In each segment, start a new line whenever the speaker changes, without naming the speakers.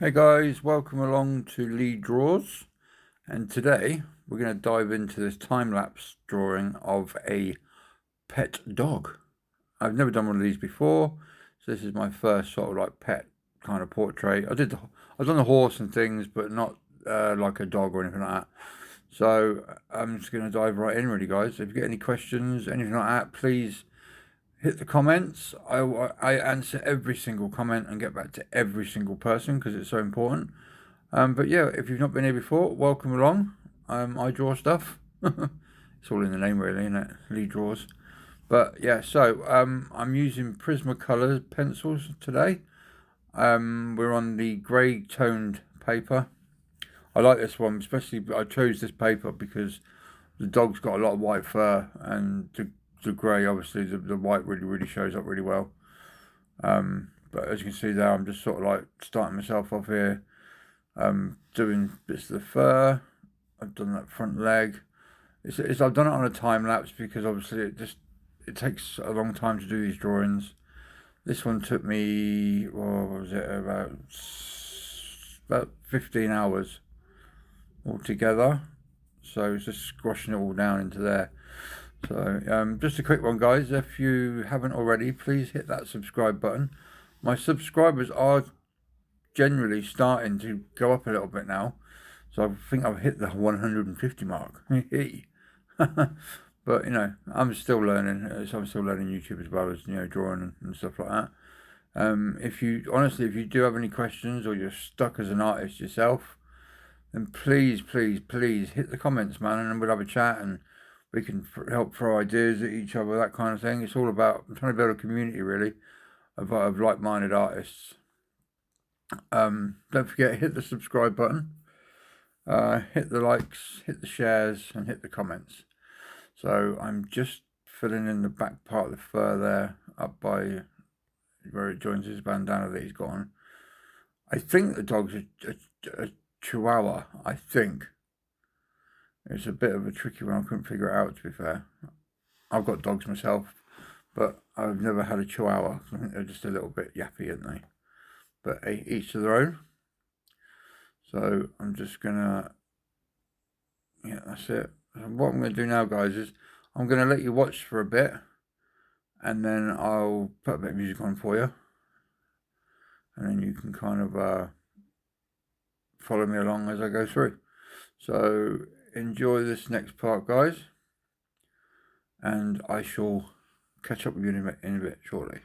Hey guys, welcome along to Lee Draws, and today we're going to dive into this time-lapse drawing of a pet dog. I've never done one of these before, so this is my first sort of like pet kind of portrait. I've done the horse and things, but not like a dog or anything like that. So I'm just going to dive right in really, guys. If you get any questions, anything like that, please hit the comments. I answer every single comment and get back to every single person because it's so important. But yeah, if you've not been here before, welcome along. I draw stuff. It's all in the name really, isn't it? Lee Draws. But yeah, so I'm using Prisma Colors pencils today. We're on the grey toned paper. I like this one, especially I chose this paper because the dog's got a lot of white fur, and the grey, obviously the white really shows up really well. But as you can see there, I'm just sort of like starting myself off here, doing bits of the fur. I've done that front leg. I've done it on a time lapse because obviously it takes a long time to do these drawings. This one took me, what was it, about 15 hours altogether. So it's just squashing it all down into there. So just a quick one, guys. If you haven't already, please hit that subscribe button. My subscribers are generally starting to go up a little bit now, so I think I've hit the 150 mark. But you know, I'm still learning. So I'm still learning YouTube as well as drawing and stuff like that. If you do have any questions or you're stuck as an artist yourself, then please hit the comments, man, and then we'll have a chat and we can help throw ideas at each other, that kind of thing. It's all about, I'm trying to build a community really of like-minded artists. Don't forget, hit the subscribe button, hit the likes, hit the shares, and hit the comments. So I'm just filling in the back part of the fur there, up by where it joins his bandana that he's got on. I think the dog's a Chihuahua, I think. It's a bit of a tricky one. I couldn't figure it out, to be fair. I've got dogs myself, but I've never had a Chihuahua. I think they're just a little bit yappy, aren't they? But each to their own. So I'm just gonna, yeah, that's it. So what I'm gonna do now, guys, is I'm gonna let you watch for a bit, and then I'll put a bit of music on for you, and then you can kind of follow me along as I go through. So enjoy this next part, guys, and I shall catch up with you in a bit shortly.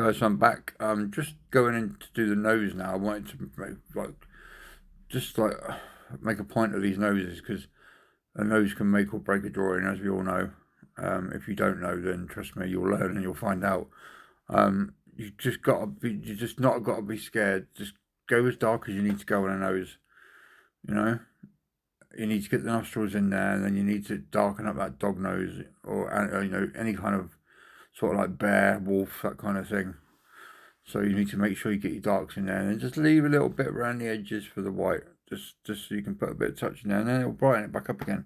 guys, so I'm back. I'm just going in to do the nose now. I wanted to make a point of these noses, because a nose can make or break a drawing, as we all know. If you don't know, then trust me, you'll learn and you'll find out. You just not got to be scared. Just go as dark as you need to go on a nose. You know, you need to get the nostrils in there, and then you need to darken up that dog nose, or any kind of sort of like bear, wolf, that kind of thing. So you need to make sure you get your darks in there, and then just leave a little bit around the edges for the white, just so you can put a bit of touch in there, and then it'll brighten it back up again.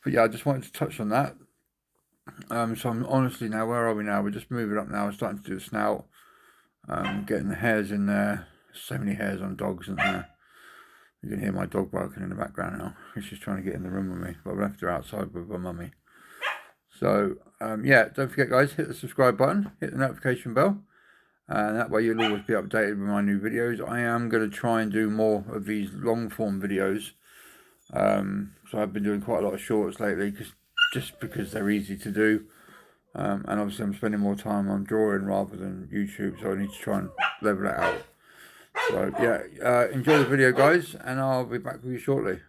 But yeah, I just wanted to touch on that. So I'm honestly now, where are we now? We're just moving up now. We're starting to do the snout, getting the hairs in there. So many hairs on dogs, isn't there? You can hear my dog barking in the background now. She's trying to get in the room with me, but I've left her outside with her mummy. So yeah, don't forget, guys, hit the subscribe button, hit the notification bell, and that way you'll always be updated with my new videos. I am going to try and do more of these long form videos. So I've been doing quite a lot of shorts lately, just because they're easy to do, and obviously I'm spending more time on drawing rather than YouTube, so I need to try and level it out. So yeah, enjoy the video, guys, and I'll be back with you shortly.